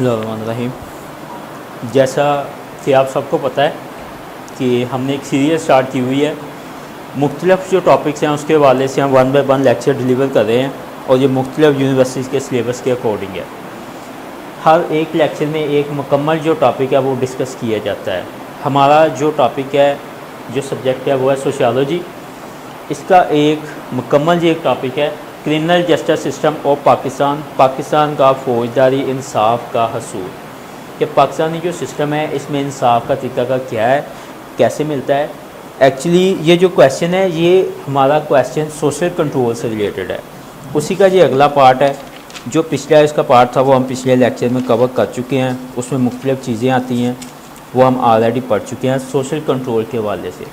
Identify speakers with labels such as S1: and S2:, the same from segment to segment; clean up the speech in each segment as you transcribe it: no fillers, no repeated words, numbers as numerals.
S1: बिस्मिल्लाहिर्रहमानिर्रहीम। जैसा कि आप सबको पता है कि हमने एक सीरीज़ स्टार्ट की हुई है। मुख्तलिफ़ जो टॉपिक्स हैं उसके हवाले से हम 1 बाय 1 लेक्चर डिलीवर कर रहे हैं और ये मुख्तलिफ़ यूनिवर्सिटीज़ के सिलेबस के अकॉर्डिंग है। हर एक लेक्चर में एक मुकम्मल जो टॉपिक है वो डिस्कस किया जाता है। हमारा जो टॉपिक है, जो सब्जेक्ट है वो है सोशियोलॉजी। इसका एक मुकम्मल जो एक टॉपिक है criminal justice system of Pakistan का फ़ौजदारी इंसाफ का हसूल। कि पाकिस्तानी जो सिस्टम है इसमें इंसाफ का तरीका का क्या है, कैसे मिलता है। एक्चुअली ये जो क्वेश्चन है ये हमारा क्वेश्चन सोशल कंट्रोल से रिलेटेड है। उसी का ये अगला पार्ट है। जो पिछला इसका पार्ट था वो हम पिछले लेक्चर में कवर कर चुके हैं। उसमें मुख्तलिफ़ चीज़ें आती हैं वो हम ऑलरेडी पढ़ चुके हैं सोशल कंट्रोल के हवाले से।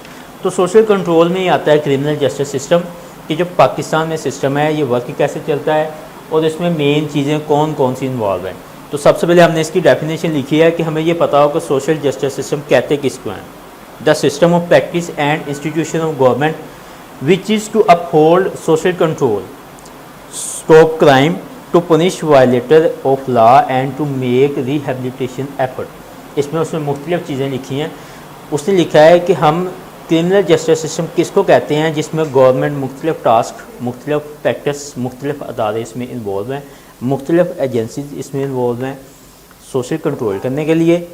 S1: तो सोशल कंट्रोल में ही आता है क्रिमिनल जस्टिस सिस्टम कि जो पाकिस्तान में सिस्टम है ये वर्क कैसे चलता है और इसमें मेन चीज़ें कौन कौन सी इन्वॉल्व हैं। तो सबसे पहले हमने इसकी डेफिनेशन लिखी है कि हमें ये पता हो कि सोशल जस्टिस सिस्टम कहते किसको हैं। The system of practice and institution of government which is to uphold social control, stop crime, to punish violator of law and to make rehabilitation effort. इसमें उसमें मुख्तलिफ़ चीज़ें लिखी हैं। उसने लिखा है कि हम क्रिमिनल जस्टिस सिस्टम किसको कहते हैं जिसमें गवर्नमेंट मुख्तलिफ़ टास्क, मुख्तलिफ़ प्रैक्टिस, मुख्तलिफ़ अदारे इसमें इन्वॉल्व हैं, मुख्तलिफ़ एजेंसीज इसमें इन्वॉल्व हैं सोशल कंट्रोल करने के लिए,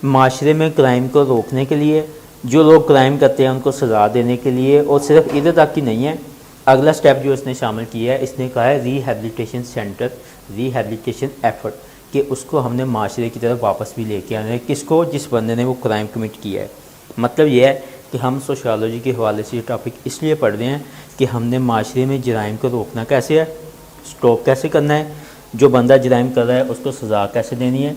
S1: माशरे में क्राइम को रोकने के लिए, जो लोग क्राइम करते हैं उनको सज़ा देने के लिए। और सिर्फ इधर तक की नहीं है, अगला स्टेप जो इसने शामिल किया है, इसने कहा है रिहेबिलिटेशन सेंटर, रिहेबिलिटेशन एफर्ट, कि उसको हमने माशरे की तरफ वापस भी लेके आना है। किसको? जिस बंदे ने वो क्राइम कमिट किया है। मतलब ये है कि हम सोशियोलॉजी के हवाले से ये टॉपिक इसलिए पढ़ रहे हैं कि हमने माशरे में जराइम को रोकना कैसे है, स्टॉप कैसे करना है, जो बंदा जराइम कर रहा है उसको सज़ा कैसे देनी है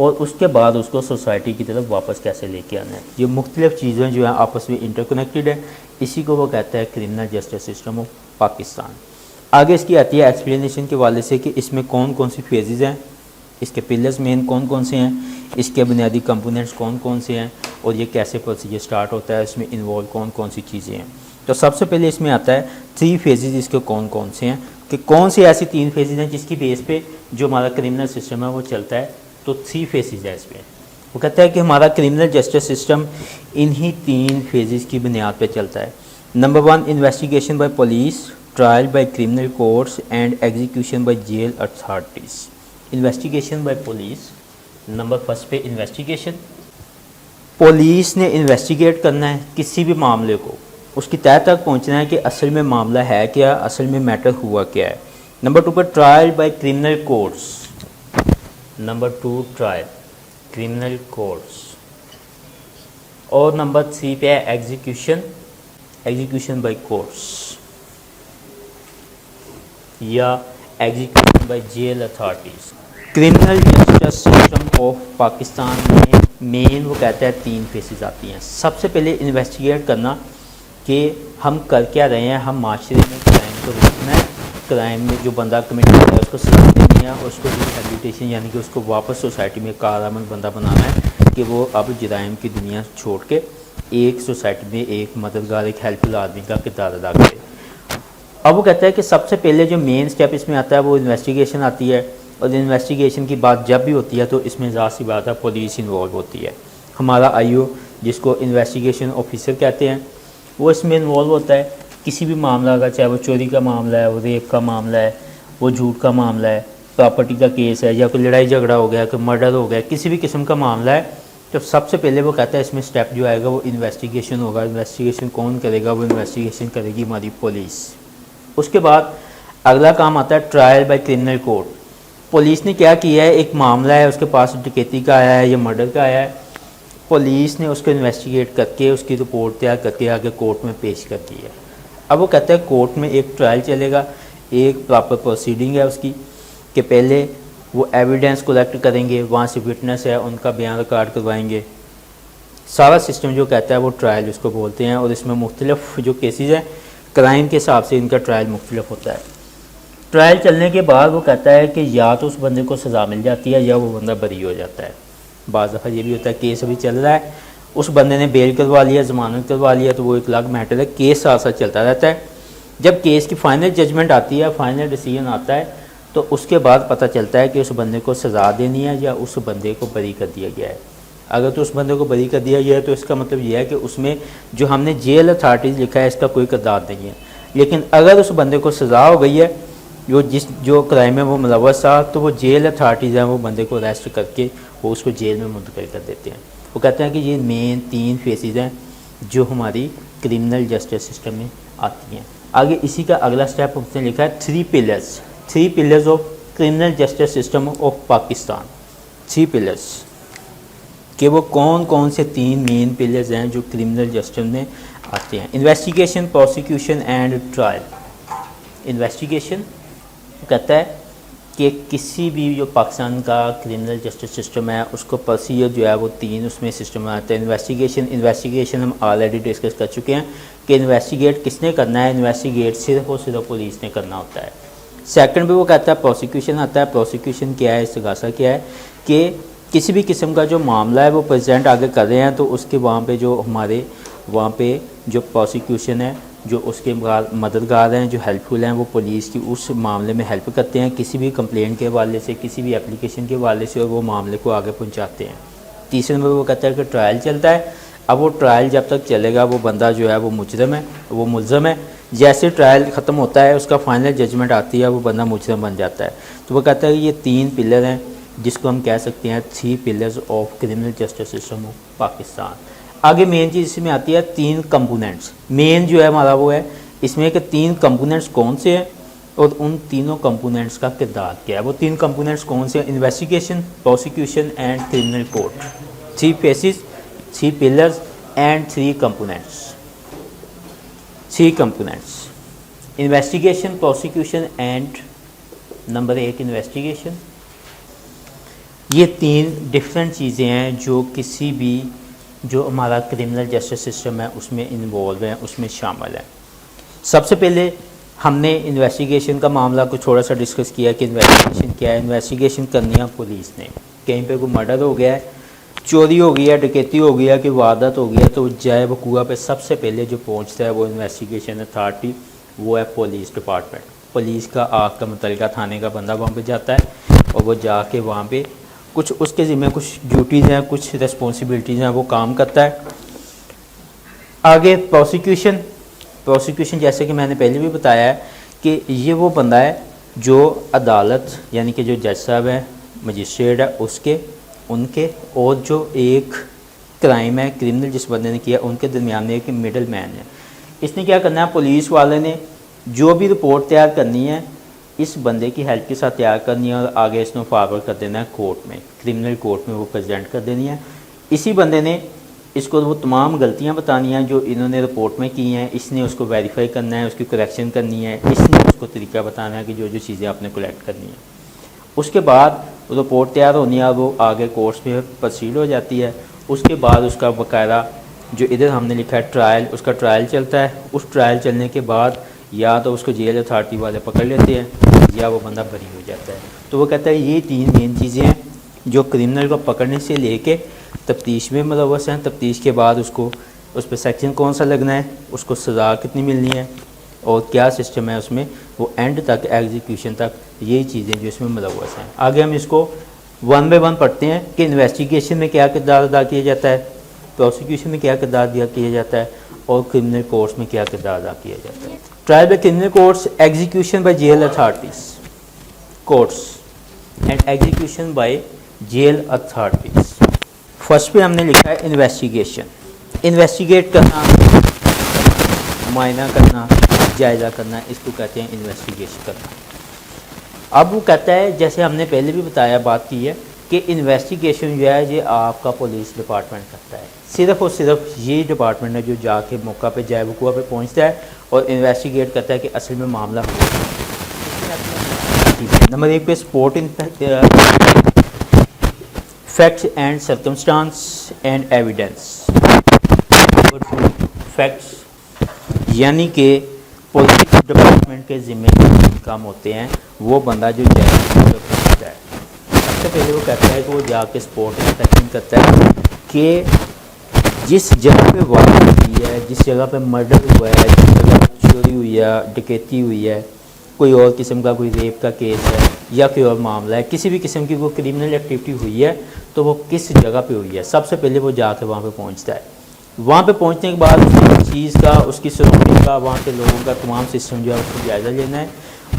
S1: और उसके बाद उसको सोसाइटी की तरफ वापस कैसे लेके आना है। ये मुख्तलिफ़ चीज़ें जो हैं आपस में इंटरकनेक्टेड है। इसी को वो कहता है criminal justice system of Pakistan. आगे इसकी आती है एक्सप्लेनेशन के हवाले से कि इसमें कौन कौन सी फेजेज़ हैं, इसके पिलर्स मेन कौन कौन से हैं, इसके बुनियादी कंपोनेंट्स कौन कौन से हैं और ये कैसे प्रोसीजर स्टार्ट होता है, इसमें इन्वॉल्व कौन कौन सी चीज़ें हैं। तो सबसे पहले इसमें आता है 3 फेजेज़, इसके कौन कौन से हैं, कि कौन सी ऐसी 3 फेजेज़ हैं जिसकी बेस पे जो हमारा क्रिमिनल सिस्टम है वो चलता है। तो 3 फेजेज़ है इसमें। वो कहता है कि हमारा क्रिमिनल जस्टिस सिस्टम इन्हीं 3 फेजेज़ की बुनियाद पर चलता है। Number 1 investigation by police, trial by criminal courts and execution by jail authorities. Investigation by police, number first पे इन्वेस्टिगेशन। पुलिस ने इन्वेस्टिगेट करना है किसी भी मामले को, उसकी तह तक पहुंचना है कि असल में मामला है क्या, असल में मैटर हुआ क्या है। नंबर 2 पर trial by criminal courts, number 2 trial criminal courts. और नंबर 3 पे है एग्जीक्यूशन, एग्जीक्यूशन बाय कोर्ट्स या execution by jail authorities. Criminal justice system of Pakistan में मेन वो कहता है 3 फेसेस आती हैं। सबसे पहले इन्वेस्टिगेट करना कि हम कर क्या रहे हैं, हम माशरे में क्राइम को रोकना है, क्राइम में जो बंदा कमिट कर रहा है उसको सजा देनी है, उसको रिहेबिलिटेशन यानी कि उसको वापस सोसाइटी में कारआमद बंदा बनाना है कि वो अब जराइम की दुनिया छोड़ के एक सोसाइटी में एक मददगार, एक हेल्पफुल आदमी का किरदार अदा करे। अब वो कहता है कि सबसे पहले जो मेन स्टेप इसमें आता है वो इन्वेस्टिगेशन आती है। और इन्वेस्टिगेशन की बात जब भी होती है तो इसमें ज़ाहिर सी बात है पुलिस इन्वॉल्व होती है। हमारा आईओ जिसको इन्वेस्टिगेशन ऑफिसर कहते हैं वो इसमें इन्वॉल्व होता है। किसी भी मामला का, चाहे वो चोरी का मामला है, वो रेप का मामला है, वो झूठ का मामला है, प्रॉपर्टी का केस है, या कोई लड़ाई झगड़ा हो गया, कोई मर्डर हो गया, किसी भी किस्म का मामला है, तो सबसे पहले वो कहता है इसमें स्टेप जो आएगा वो इन्वेस्टिगेशन होगा। इन्वेस्टिगेशन कौन करेगा? वो इन्वेस्टिगेशन करेगी हमारी पुलिस। उसके बाद अगला काम आता है trial by criminal court. Police ने क्या किया है, एक मामला है उसके पास, डकैती का आया है या मर्डर का आया है, पुलिस ने उसको इन्वेस्टिगेट करके उसकी रिपोर्ट तैयार करके आगे कोर्ट में पेश कर दी है। अब वो कहता है कोर्ट में एक ट्रायल चलेगा, एक प्रॉपर प्रोसीडिंग है उसकी, कि पहले वो एविडेंस कलेक्ट करेंगे, वहाँ से विटनेस है उनका बयान रिकॉर्ड करवाएंगे। सारा सिस्टम जो कहता है वो ट्रायल उसको बोलते हैं। और इसमें मुख्तलिफ जो केसेस हैं क्राइम के हिसाब से इनका ट्रायल मुख्तलिफ होता है। ट्रायल चलने के बाद वो कहता है कि या तो उस बंदे को सज़ा मिल जाती है या वो बंदा बरी हो जाता है। बाज़ दफ़ा ये भी होता है केस अभी चल रहा है, उस बंदे ने बेल करवा लिया, ज़मानत करवा लिया, तो वो एक अलग मैटर है, केस साथ साथ चलता रहता है। जब केस की फ़ाइनल जजमेंट आती है, फाइनल डिसीजन आता है, तो उसके बाद पता चलता है कि उस बंदे को सज़ा देनी है या उस बंदे को बरी कर दिया गया है। अगर तो उस बंदे को बरी कर दिया गया है तो इसका मतलब यह है कि उसमें जो हमने जेल अथॉरिटीज़ लिखा है इसका कोई किरदार नहीं है। लेकिन अगर उस बंदे को सज़ा हो गई है, जो क्राइम में वो मुलव्वस था, तो वो जेल अथॉरिटीज़ हैं वो बंदे को अरेस्ट करके वो उसको जेल में मुंतकिल कर देते हैं। वो कहते हैं कि ये मेन 3 फेसेस हैं जो हमारी क्रिमिनल जस्टिस सिस्टम में आती हैं। आगे इसी का अगला स्टेप उसने लिखा है 3 pillars of criminal justice system of Pakistan. 3 pillars कि वो कौन कौन से 3 मेन पिलर्स हैं जो क्रिमिनल जस्टिस में आते हैं। Investigation, prosecution and trial. Investigation कहता है कि किसी भी जो पाकिस्तान का क्रिमिनल जस्टिस सिस्टम है उसको प्रोसीजर जो है वो 3 उसमें सिस्टम में आता है। इन्वेस्टिगेशन हम ऑलरेडी डिस्कस कर चुके हैं कि इन्वेस्टिगेट किसने करना है। इन्वेस्टिगेट सिर्फ और सिर्फ पुलिस ने करना होता है। सेकंड भी वो कहता है प्रोसिक्यूशन आता है। प्रोसिक्यूशन क्या है, इस्तिगासा क्या है कि किसी भी किस्म का जो मामला है वो प्रेसिडेंट आगे कर रहे हैं तो उसके वहाँ पे जो हमारे वहाँ पे जो प्रोसिक्यूशन है, जो उसके मददगार हैं, जो हेल्पफुल हैं, वो पुलिस की उस मामले में हेल्प करते हैं किसी भी कंप्लेंट के हवाले से, किसी भी एप्लीकेशन के हवाले से, और वो मामले को आगे पहुंचाते हैं। तीसरे नंबर वो कहता है कि ट्रायल चलता है। अब वो ट्रायल जब तक चलेगा वो बंदा जो है वो मुजरम है, वो मुलज़म है। जैसे ट्रायल ख़त्म होता है उसका फाइनल जजमेंट आती है, वो बंदा मुजरम बन जाता है। तो वो कहता है कि ये 3 पिलर हैं जिसको हम कह सकते हैं 3 pillars of criminal justice system of Pakistan. आगे मेन चीज़ इसमें आती है 3 कंपोनेंट्स। मेन जो है हमारा वो है इसमें कि 3 कंपोनेंट्स कौन से हैं और उन तीनों कंपोनेंट्स का किरदार क्या है। वो 3 कंपोनेंट्स कौन से हैं? Investigation, prosecution and criminal court. 3 faces, 3 pillars and 3 components. 3 components, investigation, prosecution and number 1 investigation. ये 3 डिफरेंट चीज़ें हैं जो किसी भी जो हमारा क्रिमिनल जस्टिस सिस्टम है उसमें इन्वॉल्व हैं, उसमें शामिल हैं। सबसे पहले हमने इन्वेस्टिगेशन का मामला को थोड़ा सा डिस्कस किया कि इन्वेस्टिगेशन क्या है। इन्वेस्टिगेशन करनी है पुलिस ने, कहीं पे कोई मर्डर हो गया है, चोरी हो गई है, डकैती हो गई है, कि वारदात हो गई है, तो जाए वकूआ पे सबसे पहले जो पहुंचता है वो इन्वेस्टिगेशन अथॉरिटी, वो है पुलिस डिपार्टमेंट। पुलिस का आग का मुतल्लिका थाने का बंदा वहाँ पे जाता है और वो जाके वहाँ पे कुछ उसके ज़िम्मे कुछ ड्यूटीज़ हैं, कुछ रिस्पॉन्सिबिलिटीज़ हैं, वो काम करता है। आगे प्रोसिक्यूशन जैसे कि मैंने पहले भी बताया है कि ये वो बंदा है जो अदालत यानी कि जो जज साहब है, मजिस्ट्रेट है, उसके उनके और जो एक क्राइम है क्रिमिनल जिस बंदे ने किया उनके दरमियान में एक मिडल मैन है। इसने क्या करना है, पुलिस वाले ने जो भी रिपोर्ट तैयार करनी है इस बंदे की हेल्प के साथ तैयार करनी है और आगे इसको फॉरवर्ड कर देना है कोर्ट में, क्रिमिनल कोर्ट में वो प्रेजेंट कर देनी है। इसी बंदे ने इसको वो तमाम गलतियां बतानी हैं जो इन्होंने रिपोर्ट में की हैं, इसने उसको वेरीफाई करना है, उसकी करेक्शन करनी है, इसने उसको तरीका बताना है कि जो जो चीज़ें आपने कलेक्ट करनी है। उसके बाद रिपोर्ट तैयार होनी है, वो आगे कोर्ट्स में प्रोसीड हो जाती है। उसके बाद उसका बाकायदा जो इधर हमने लिखा है ट्रायल, उसका ट्रायल चलता है। उस ट्रायल चलने के बाद या तो उसको जेल अथॉरिटी वाले पकड़ लेते हैं या वो बंदा बरी हो जाता है। तो वो कहता है ये 3 मेन चीज़ें हैं जो क्रिमिनल को पकड़ने से लेके तफ्तीश में मुलव्वस हैं। तफ्तीश के बाद उसको उस पर सेक्शन कौन सा लगना है, उसको सज़ा कितनी मिलनी है और क्या सिस्टम है उसमें, वो एंड तक एग्जीक्यूशन तक यही चीज़ें जो इसमें मुलव्वस हैं। आगे हम इसको 1 बाय 1 पढ़ते हैं कि इन्वेस्टिगेशन में क्या किरदार अदा किया जाता है, प्रोसिक्यूशन में क्या किरदार दिया किया जाता है और क्रिमिनल कोर्ट्स में क्या किरदार अदा किया जाता है। Trial by criminal courts, execution by jail authorities courts and execution by jail authorities. First पे हमने लिखा है इन्वेस्टिगेशन। इन्वेस्टिगेट करना, मुआयना करना, जायज़ा करना, इसको कहते हैं इन्वेस्टिगेशन करना। अब वो कहता है जैसे हमने पहले भी बताया, बात की है कि इन्वेस्टिगेशन जो है ये आपका पुलिस डिपार्टमेंट करता है। सिर्फ़ और सिर्फ ये डिपार्टमेंट है जो जाके मौका पे जाए वकूआ पे पहुंचता है और इन्वेस्टिगेट करता है कि असल में मामला हो। नंबर 1 पे support in facts and circumstance and evidence. Facts यानी कि पुलिस डिपार्टमेंट के ज़िम्मे जो काम होते हैं वो बंदा जो जाए पहुँचता है। सबसे पहले वो कहता है कि वो जाके सपोर्ट इंस्पेक्शन करता है कि जिस जगह पे वारदात हुई है, जिस जगह पे मर्डर हुआ है, जिस जगह पे चोरी हुई है, डकैती हुई है, कोई और किस्म का कोई रेप का केस है, या कोई और मामला है, किसी भी किस्म की वो क्रिमिनल एक्टिविटी हुई है तो वो किस जगह पे हुई है, सबसे पहले वो जाकर वहाँ पे पहुँचता है। वहाँ पे पहुँचने के बाद उस चीज़ का, उसकी सराउंडिंग का, वहाँ के लोगों का तमाम सिस्टम जो है उसको जायज़ा लेना है।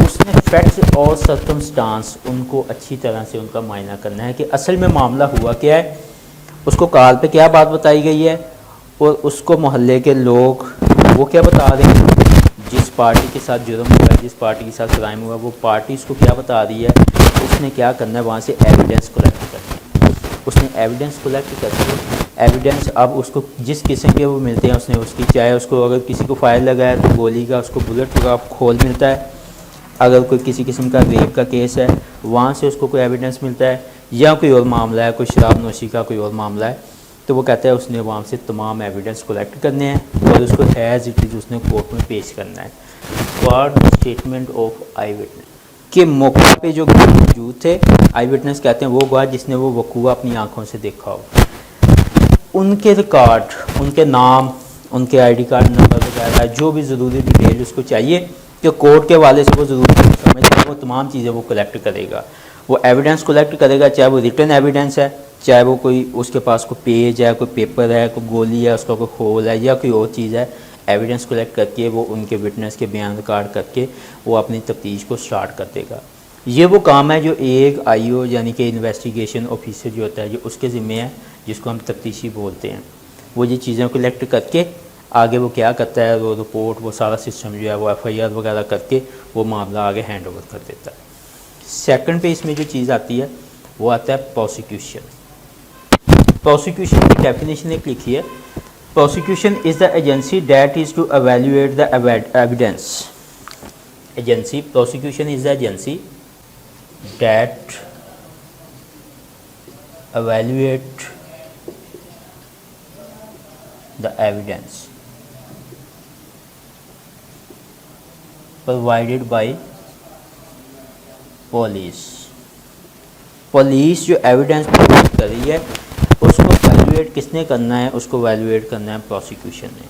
S1: उसने फैक्ट्स और सर्कमस्टांस उनको अच्छी तरह से उनका मायना करना है कि असल में मामला हुआ क्या है, उसको कॉल पे क्या बात बताई गई है और उसको मोहल्ले के लोग वो क्या बता रहे हैं, जिस पार्टी के साथ जुर्म हुआ है, जिस पार्टी के साथ क्राइम हुआ है, वो पार्टी उसको क्या बता रही है, उसने क्या करना है, वहाँ से एविडेंस कलेक्ट करना है। उसने एविडेंस कलेक्ट करके एविडेंस अब उसको जिस किस्म के वो मिलते हैं उसने उसकी, चाहे उसको अगर किसी को फायर लगा है तो गोली का उसको बुलेट का खोल मिलता है, अगर कोई किसी किस्म का रेप का केस है वहाँ से उसको कोई एविडेंस मिलता है, या कोई और मामला है, कोई शराब नोशी का कोई और मामला है, तो वो कहता है उसने वहाँ से तमाम एविडेंस कलेक्ट करने हैं और उसको एज इट इज़ उसने कोर्ट में पेश करना है। For the statement of I witness के मौके पे जो मौजूद थे, आई विटनेस कहते हैं वो गवाह जिसने वो वकूआ अपनी आंखों से देखा हो, उनके रिकॉर्ड, उनके नाम, उनके आईडी कार्ड नंबर वगैरह जो भी ज़रूरी डिटेल उसको चाहिए कि कोर्ट के वाले से वो ज़रूरी समझ, वो तमाम चीज़ें वो कलेक्ट करेगा। वो एविडेंस कलेक्ट करेगा, चाहे वो रिटन एविडेंस है, चाहे वो कोई उसके पास कोई पेज है, कोई पेपर है, कोई गोली है, उसका कोई होल है या कोई और चीज़ है, एविडेंस कलेक्ट करके वो उनके विटनेस के बयान रिकॉर्ड करके वो अपनी तफ्तीश को स्टार्ट कर देगा। ये वो काम है जो एक आईओ यानी कि इन्वेस्टिगेशन ऑफिसर जो होता है जो उसके ज़िम्मे है, जिसको हम तफ्तीशी बोलते हैं। वो ये चीज़ें कलेक्ट करके आगे वो क्या करता है, वो रिपोर्ट, वो सारा सिस्टम जो है वो एफआईआर वगैरह करके वो मामला आगे हैंड ओवर कर देता है। सेकंड पे इसमें जो चीज़ आती है वो आता है प्रोसिक्यूशन। प्रोसिक्यूशन की डेफिनेशन एक लिखी है, prosecution is the agency that is to evaluate the evidence. Agency, prosecution is the agency that evaluate the evidence provided by police। Police जो एविडेंस प्रोवाइड कर रही है उसको वैल्यूएट किसने करना है, उसको वैल्यूएट करना है प्रोसिक्यूशन ने।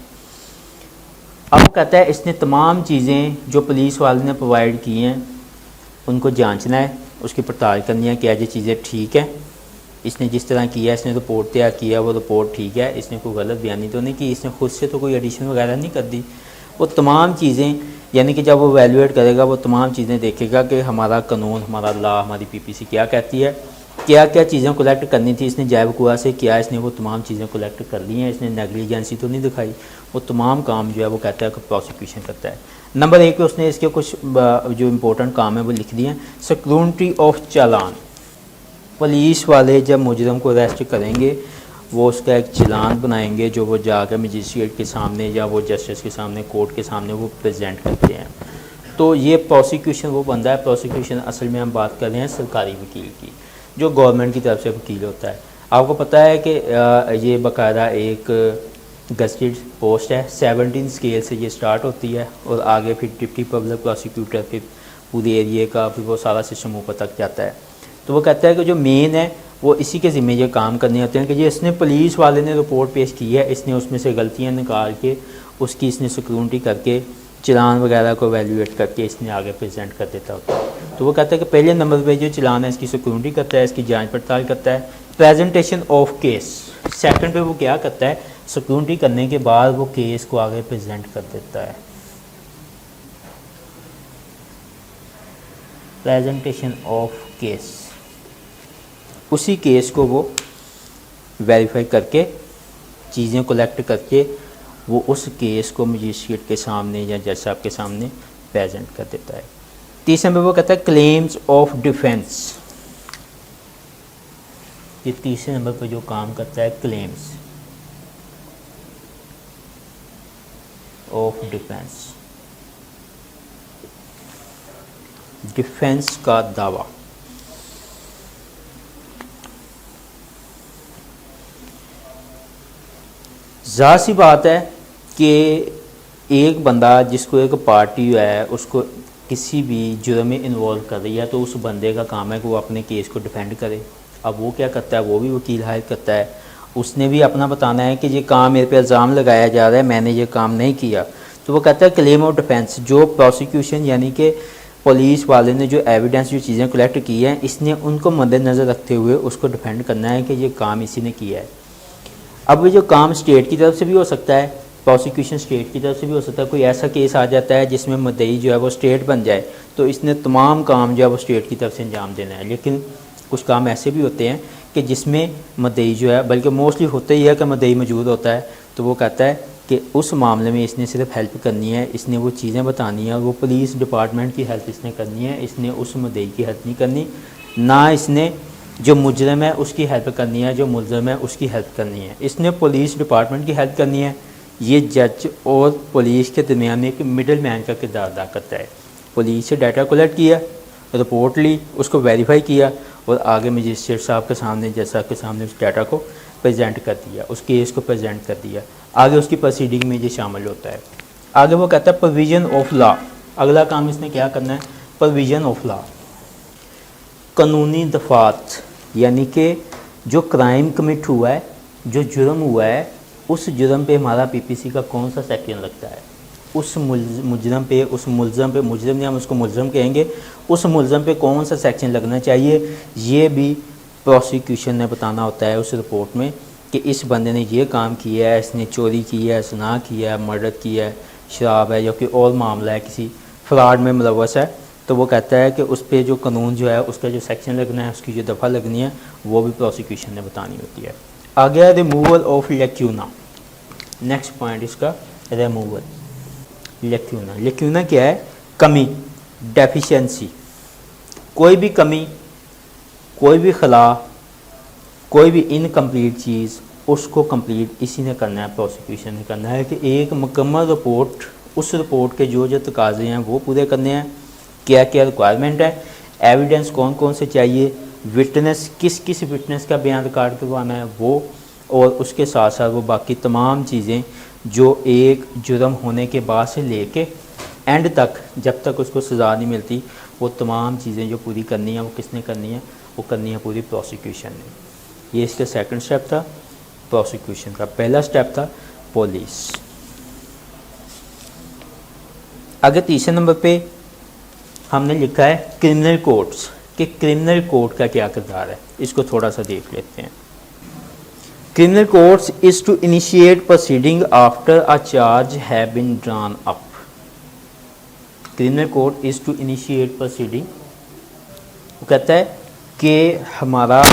S1: अब वो कहता है इसने तमाम चीज़ें जो पुलिस वाले ने प्रोवाइड की हैं उनको जांचना है, उसकी पड़ताल करनी है, क्या ये चीज़ें ठीक है, इसने जिस तरह किया, इसने रिपोर्ट तैयार किया वो रिपोर्ट ठीक है, इसने कोई गलत बयानी तो नहीं की, इसने खुद से तो कोई एडिशन वगैरह नहीं कर दी। वो तमाम चीज़ें यानी कि जब वो वैल्यूएट करेगा वो तमाम चीज़ें देखेगा कि हमारा कानून, हमारा लॉ, हमारी पीपीसी क्या कहती है, क्या क्या चीज़ें कलेक्ट करनी थी इसने जैवकुआ से, क्या इसने वो तमाम चीज़ें कलेक्ट कर ली हैं, इसने नेग्लिजेंसी तो नहीं दिखाई। वो तमाम काम जो है वो कहता है कि प्रोसिक्यूशन करता है। नंबर 1 पे उसने इसके कुछ जो इम्पोर्टेंट काम है वो लिख दिए हैं। सिक्योरिटी ऑफ चालान, पुलिस वाले जब मुजरम को अरेस्ट करेंगे वो उसका एक चालान बनाएंगे जो वो जाकर मजिस्ट्रेट के सामने या वो जस्टिस के सामने, कोर्ट के सामने वो प्रेजेंट करते हैं। तो ये प्रोसिक्यूशन वो बंदा है। प्रोसिक्यूशन असल में हम बात कर रहे हैं सरकारी वकील की, जो गवर्नमेंट की तरफ से वकील होता है। आपको पता है कि ये बाकायदा एक गज़टेड पोस्ट है, 17 स्केल से ये स्टार्ट होती है और आगे फिर डिप्टी पब्लिक प्रोसिक्यूटर, फिर पूरे एरिए का, फिर वो सारा सिस्टम ऊपर तक जाता है। तो वो कहता है कि जो मेन है वो इसी के ज़िम्मे ये काम करने होते हैं कि ये इसने पुलिस वाले ने रिपोर्ट पेश की है, इसने उसमें से गलतियां निकाल के उसकी इसने सिक्योरिटी करके चालान वगैरह को वैल्यूएट करके इसने आगे प्रेजेंट कर देता होता है। तो वो कहता है कि पहले नंबर पे जो चालान है इसकी सिक्योरिटी करता है, इसकी जांच पड़ताल करता है। प्रेजेंटेशन ऑफ केस, सेकंड पे वो क्या करता है, सिक्योरिटी करने के बाद वो केस को आगे प्रेजेंट कर देता है। प्रेजेंटेशन ऑफ केस, उसी केस को वो वेरीफाई करके चीज़ें कलेक्ट करके वो उस केस को मजिस्ट्रेट के सामने या जज साहब के सामने प्रेजेंट कर देता है। तीसरे में वो कहता है क्लेम्स ऑफ डिफेंस। ये तीसरे नंबर पर जो काम करता है क्लेम्स ऑफ डिफेंस, डिफेंस का दावा। ज़ाहिर सी बात है कि एक बंदा जिसको एक पार्टी है उसको किसी भी जुर्म में इन्वॉल्व कर रही है तो उस बंदे का काम है कि वो अपने केस को डिफेंड करे। अब वो क्या करता है, वो भी वकील हायर करता है, उसने भी अपना बताना है कि ये काम मेरे पे इल्ज़ाम लगाया जा रहा है, मैंने ये काम नहीं किया। तो वो कहता है क्लेम ऑफ डिफेंस, जो प्रोसिक्यूशन यानी कि पुलिस वाले ने जो एविडेंस जो चीज़ें कलेक्ट की हैं इसने उनको मद्देनज़र रखते हुए उसको डिफेंड करना है कि ये काम इसी ने किया है। अब ये जो काम स्टेट की तरफ से भी हो सकता है, प्रोसिक्यूशन स्टेट की तरफ से भी हो सकता है। कोई ऐसा केस आ जाता है जिसमें मुद्दई जो है वो स्टेट बन जाए तो इसने तमाम काम जो है वो स्टेट की तरफ से अंजाम देना है। लेकिन कुछ काम ऐसे भी होते हैं कि जिसमें मुद्दई जो है, बल्कि मोस्टली होता ही है कि मुद्दई मौजूद होता है, तो वो कहता है कि उस मामले में इसने सिर्फ हेल्प करनी है, इसने वो चीज़ें बतानी है, वो पुलिस डिपार्टमेंट की हेल्प इसने करनी है, इसने उस मुद्दई की हेल्प नहीं करनी, ना इसने जो मुजरम है उसकी हेल्प करनी है, जो मुलज़म है उसकी हेल्प करनी है, इसने पुलिस डिपार्टमेंट की हेल्प करनी है। ये जज और पुलिस के दरमियान में एक मिडल मैन का किरदार अदा करता है। पुलिस से डाटा कलेक्ट किया, रिपोर्ट ली, उसको वेरीफाई किया और आगे मजिस्ट्रेट साहब के सामने, जज साहब के सामने उस डाटा को प्रेजेंट कर दिया, उस केस को प्रेजेंट कर दिया। आगे उसकी प्रोसीडिंग में ये शामिल होता है। आगे वो कहता है प्रोविज़न ऑफ लॉ। अगला काम इसने क्या करना है? प्रोविज़न ऑफ लॉ, कानूनी दफात, यानी कि जो क्राइम कमिट हुआ है, जो जुर्म हुआ है, उस जुर्म पे हमारा पीपीसी का कौन सा सेक्शन लगता है, उस मुजरम पे, उस मुलज़म पे, मुजरम नहीं हम उसको मुलज़म कहेंगे, उस मुलज़म पे कौन सा सेक्शन लगना चाहिए, ये भी प्रोसिक्यूशन ने बताना होता है उस रिपोर्ट में कि इस बंदे ने ये काम किया है, इसने चोरी की है, ज़िना किया है, मर्डर किया है, शराब है या कोई और मामला है, किसी फ्रॉड में मुलव्वस है, तो वो कहता है कि उस पर जो कानून जो है उसका जो सेक्शन लगना है, उसकी जो दफ़ा लगनी है, वो भी प्रोसिक्यूशन ने बतानी होती है। आ गया रिमूवल ऑफ लेक्यूना। नेक्स्ट पॉइंट इसका रिमूवल लेक्यूना। लेक्यूना क्या है? कमी, डेफिशिएंसी। कोई भी कमी, कोई भी खला, कोई भी इनकम्प्लीट चीज़, उसको कंप्लीट इसी ने करना है, प्रोसिक्यूशन ने करना है कि एक मुकम्मल रिपोर्ट, उस रिपोर्ट के जो जो तकाज़े हैं वो पूरे करने हैं, क्या क्या रिक्वायरमेंट है, एविडेंस कौन कौन से चाहिए, विटनेस किस किस विटनेस का बयान रिकॉर्ड करवाना है वो, और उसके साथ साथ वो बाकी तमाम चीज़ें जो एक जुर्म होने के बाद से लेके एंड तक, जब तक उसको सज़ा नहीं मिलती, वो तमाम चीज़ें जो पूरी करनी है वो किसने करनी है? वो करनी है पूरी प्रोसिक्यूशन ने। ये इसका सेकंड स्टेप था प्रोसिक्यूशन का। पहला स्टेप था पुलिस। आगे तीसरे नंबर पे हमने लिखा है क्रिमिनल कोर्ट्स, कि क्रिमिनल कोर्ट का क्या किरदार है, इसको थोड़ा सा देख लेते हैं। Criminal courts is to initiate proceeding after a charge have been drawn up. Criminal court is to initiate proceeding, वो कहता है कि हमारा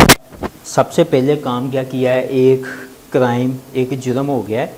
S1: सबसे पहले काम क्या किया है, एक क्राइम, एक जुर्म हो गया है,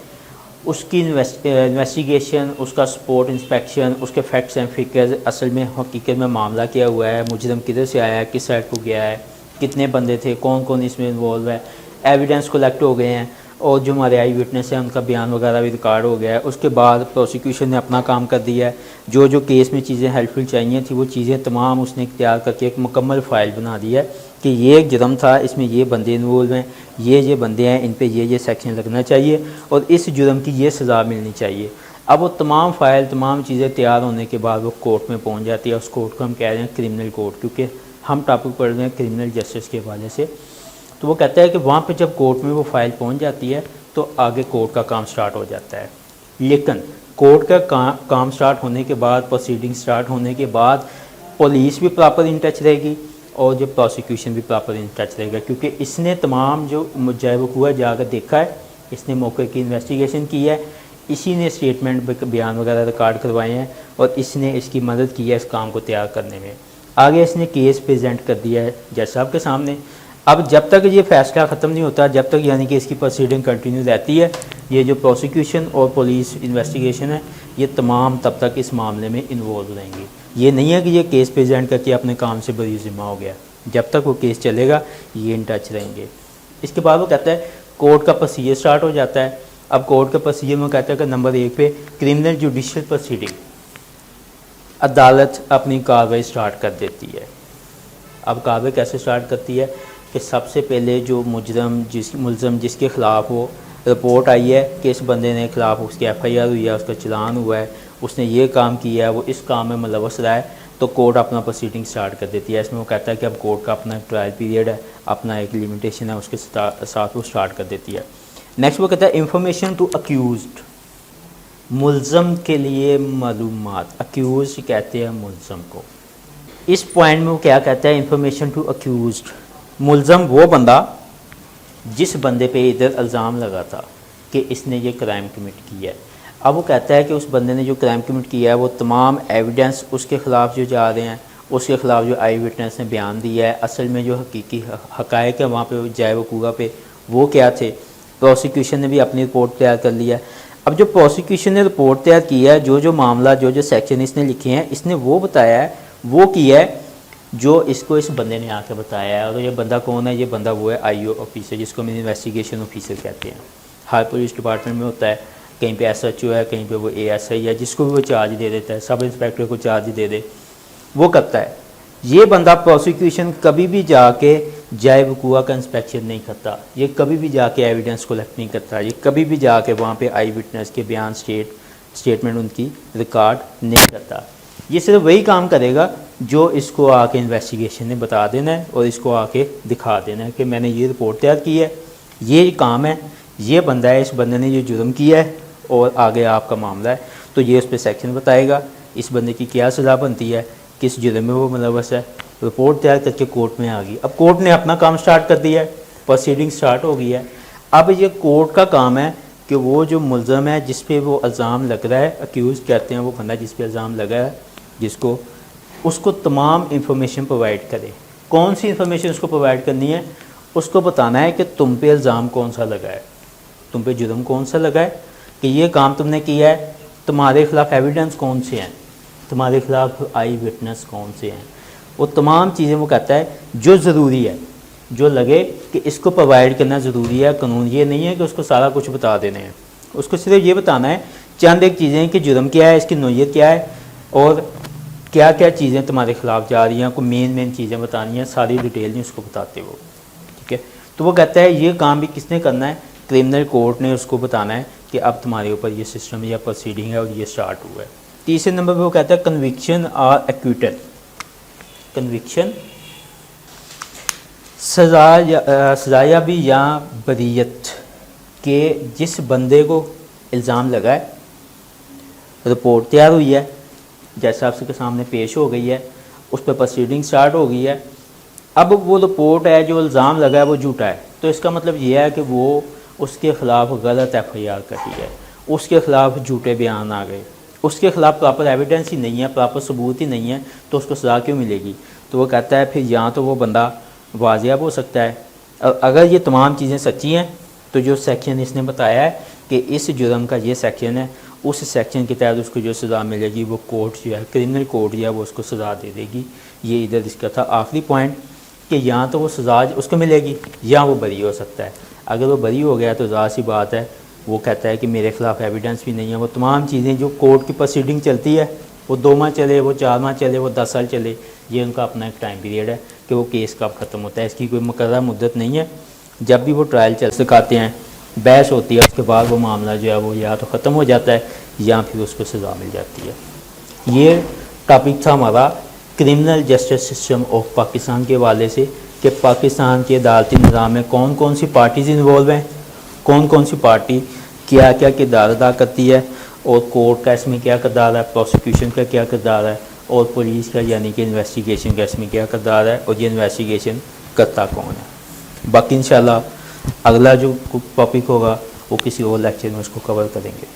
S1: उसकी इन्वेस्टिगेशन, उसका स्पोर्ट इंस्पेक्शन, उसके फैक्ट्स एंड फिगर्स, असल में हकीकत में मामला क्या हुआ है, मुजरम किधर से आया है, किस साइड को गया है, कितने बंदे थे, कौन कौन इसमें इन्वॉल्व है, एविडेंस कलेक्ट हो गए हैं और जो हमारे आई विटनेस हैं उनका बयान वगैरह भी रिकॉर्ड हो गया है। उसके बाद प्रोसिक्यूशन ने अपना काम कर दिया है, जो जो केस में चीज़ें हेल्पफुल चाहिए थी वो चीज़ें तमाम उसने तैयार करके एक मुकम्मल फ़ाइल बना दी है कि ये एक जुर्म था, इसमें ये बंदे इन्वॉल्व हैं, ये बंदे हैं, इन पे ये सेक्शन लगना चाहिए और इस जुर्म की ये सज़ा मिलनी चाहिए। अब वो तमाम फ़ाइल, तमाम चीज़ें तैयार होने के बाद वो कोर्ट में पहुँच जाती है। उस कोर्ट को हम कह रहे हैं क्रिमिनल कोर्ट, क्योंकि हम टॉपिक पढ़ रहे हैं क्रिमिनल जस्टिस के हवाले से। तो वो कहता है कि वहाँ पे जब कोर्ट में वो फाइल पहुँच जाती है तो आगे कोर्ट का काम स्टार्ट हो जाता है। लेकिन कोर्ट का काम स्टार्ट होने के बाद, प्रोसीडिंग स्टार्ट होने के बाद, पुलिस भी प्रॉपर इन टच रहेगी और जो प्रोसिक्यूशन भी प्रॉपर इन टच रहेगा, क्योंकि इसने तमाम जो मुजरिम हुआ जाकर देखा है, इसने मौके की इन्वेस्टिगेशन की है, इसी ने स्टेटमेंट बयान वगैरह रिकॉर्ड करवाए हैं और इसने इसकी मदद की है इस काम को तैयार करने में। आगे इसने केस प्रेजेंट कर दिया है जज साहब के सामने। अब जब तक ये फैसला ख़त्म नहीं होता, जब तक यानी कि इसकी प्रोसीडिंग कंटिन्यू रहती है, ये जो प्रोसिक्यूशन और पुलिस इन्वेस्टिगेशन है ये तमाम तब तक इस मामले में इन्वॉल्व रहेंगी। ये नहीं है कि ये केस प्रेजेंट करके अपने काम से बरी ज़िम्मा हो गया, जब तक वो केस चलेगा ये इन टच रहेंगे। इसके बाद वो कहता है कोर्ट का प्रोसीजर स्टार्ट हो जाता है। अब कोर्ट का प्रोसीजर में कहता है कि नंबर 1 पे क्रिमिनल जुडिशल प्रोसीडिंग, अदालत अपनी कार्रवाई स्टार्ट कर देती है। अब कार्रवाई कैसे स्टार्ट करती है कि सबसे पहले जो मुलज़म जिसके ख़िलाफ़ वो रिपोर्ट आई है कि इस बंदे ने खिलाफ़ उसकी FIR हुई है, उसका चलान हुआ है, उसने ये काम किया है, वो इस काम में मुलव्वस रहा है, तो कोर्ट अपना प्रोसीडिंग स्टार्ट कर देती है। इसमें वो कहता है कि अब कोर्ट का अपना ट्रायल पीरियड है, अपना एक लिमिटेशन है, उसके साथ वो स्टार्ट कर देती है। नेक्स्ट वो कहता है इंफॉर्मेशन टू अक्यूज्ड, मुलज़म के लिए मालूमात। अक्यूज कहते हैं मुलज़म को, इस पॉइंट में वो क्या कहता है, इंफॉर्मेशन टू अक्यूज्ड, मुलज़म वो बंदा जिस बंदे पे इधर इल्ज़ाम लगा था कि इसने ये क्राइम कमिट किया है। अब वो कहता है कि उस बंदे ने जो क्राइम कमिट किया है वो तमाम एविडेंस उसके ख़िलाफ़ जो जा रहे हैं, उसके ख़िलाफ़ जो आई विटनेस ने बयान दिया है, असल में जो हकीकी हक़ाइक़ है वहाँ पे जाए वकूआ पे वो क्या थे। प्रोसिक्यूशन ने भी अपनी रिपोर्ट तैयार कर लिया है। अब जो प्रोसिक्यूशन ने रिपोर्ट तैयार की है, जो मामला जो सेक्शन इसने लिखे हैं, इसने वो बताया है, वो किया है जो इसको इस बंदे ने आके बताया है। और ये बंदा कौन है, ये बंदा वो है आईओ ऑफिसर, जिसको हम इन्वेस्टिगेशन ऑफिसर कहते हैं। हर पुलिस डिपार्टमेंट में होता है, कहीं पे एसएचओ है, कहीं पे वो एएसआई है, जिसको भी वो चार्ज दे देता है, सब इंस्पेक्टर को चार्ज दे दे वो करता है। ये बंदा प्रोसिक्यूशन कभी भी जाके जाए वकूआ का इंस्पेक्शन नहीं करता, ये कभी भी जाके एविडेंस कलेक्ट नहीं करता, ये कभी भी जाके वहाँ पे आई विटनेस के बयान स्टेटमेंट उनकी रिकॉर्ड नहीं करता। ये सिर्फ वही काम करेगा जो इसको आके इन्वेस्टिगेशन ने बता देना है और इसको आके दिखा देना है कि मैंने ये रिपोर्ट तैयार की है, ये काम है, ये बंदा है, इस बंदे ने ये जुर्म किया है और आगे आपका मामला है। तो ये उस पर सेक्शन बताएगा, इस बंदे की क्या सज़ा बनती है, किस जुर्म में वो मुलव्वस है। रिपोर्ट तैयार करके कोर्ट में आ गई। अब कोर्ट ने अपना काम स्टार्ट कर दिया है, प्रोसीडिंग स्टार्ट हो गई है। अब ये कोर्ट का काम है कि वो जो मुलज़म है जिस पे वो इल्ज़ाम लग रहा है, अक्यूज़ कहते हैं वो बंदा जिस पे इल्ज़ाम लगा है, जिसको उसको तमाम इंफॉर्मेशन प्रोवाइड करे। कौन सी इंफॉर्मेशन उसको प्रोवाइड करनी है, उसको बताना है कि तुम पे इल्ज़ाम कौन सा लगा है, तुम पे जुर्म कौन सा लगा है, कि ये काम तुमने किया है, तुम्हारे ख़िलाफ़ एविडेंस कौन से हैं, तुम्हारे ख़िलाफ़ आई विटनेस कौन से हैं। वो तमाम चीज़ें वो कहता है जो ज़रूरी है, जो लगे कि इसको प्रोवाइड करना ज़रूरी है। कानून ये नहीं है कि उसको सारा कुछ बता देने हैं, उसको सिर्फ ये बताना है चंद एक चीज़ें कि जुर्म क्या है, इसकी नोयत क्या है और क्या क्या चीज़ें तुम्हारे ख़िलाफ़ जा रही हैं, कोई मेन चीज़ें बतानी हैं, सारी डिटेल नहीं उसको बताते वो, ठीक है। तो वो कहता है ये काम भी किसने करना है, क्रिमिनल कोर्ट ने उसको बताना है कि अब तुम्हारे ऊपर ये सिस्टम या प्रोसीडिंग है और ये स्टार्ट हुआ है। तीसरे नंबर पर वो कहता है कन्विक्शन और एक्विटल। कन्विक्शन सजायाबी या बरीयत के जिस बंदे को इल्ज़ाम लगा है, रिपोर्ट तैयार हुई है, जैसा आपके सामने पेश हो गई है, उस पर प्रोसीडिंग स्टार्ट हो गई है। अब वो रिपोर्ट है जो इल्ज़ाम लगा है वो झूठा है, तो इसका मतलब ये है कि वो उसके ख़िलाफ़ गलत एफआईआर कटी है, उसके ख़िलाफ़ झूठे बयान आ गए, उसके ख़िलाफ़ प्रॉपर एविडेंस ही नहीं है, प्रॉपर सबूत ही नहीं है, तो उसको सज़ा क्यों मिलेगी। तो वो कहता है फिर या तो वो बंदा वाजियाब हो सकता है, और अगर ये तमाम चीज़ें सच्ची हैं तो जो सेक्शन इसने बताया है कि इस जुर्म का ये सेक्शन है, उस सेक्शन के तहत उसको जो सज़ा मिलेगी वो कोर्ट जो है, क्रिमिनल कोर्ट जो है वो उसको सज़ा दे देगी। ये इधर इसका था आखिरी पॉइंट कि या तो वो सज़ा उसको मिलेगी या वो बरी हो सकता है। अगर वो बरी हो गया तो ज़ाहिर सी बात है, वो कहता है कि मेरे ख़िलाफ़ एविडेंस भी नहीं है। वो तमाम चीज़ें जो कोर्ट की प्रोसीडिंग चलती है, वो 2 माह चले, वो 4 माह चले, वो 10 साल चले, ये उनका अपना एक टाइम पीरियड है कि वो केस कब ख़त्म होता है, इसकी कोई मुकर्रर मुद्दत नहीं है। जब भी वो ट्रायल चल सिखाते हैं, बहस होती है, उसके बाद वो मामला जो है वो या तो ख़त्म हो जाता है या फिर उसको सज़ा मिल जाती है। ये टॉपिक था हमारा criminal justice system of Pakistan के हवाले से कि पाकिस्तान के अदालती निज़ाम में कौन कौन सी पार्टीज़ इन्वॉल्व हैं, कौन कौन सी पार्टी क्या क्या किरदार अदा करती है और कोर्ट का इसमें क्या किरदार है, प्रोसिक्यूशन का क्या किरदार है और पुलिस का यानी कि इन्वेस्टिगेशन का इसमें क्या किरदार है और ये इन्वेस्टिगेशन करता कौन है। बाकी इंशाल्लाह अगला जो टॉपिक होगा वो किसी और लेक्चर में उसको कवर करेंगे।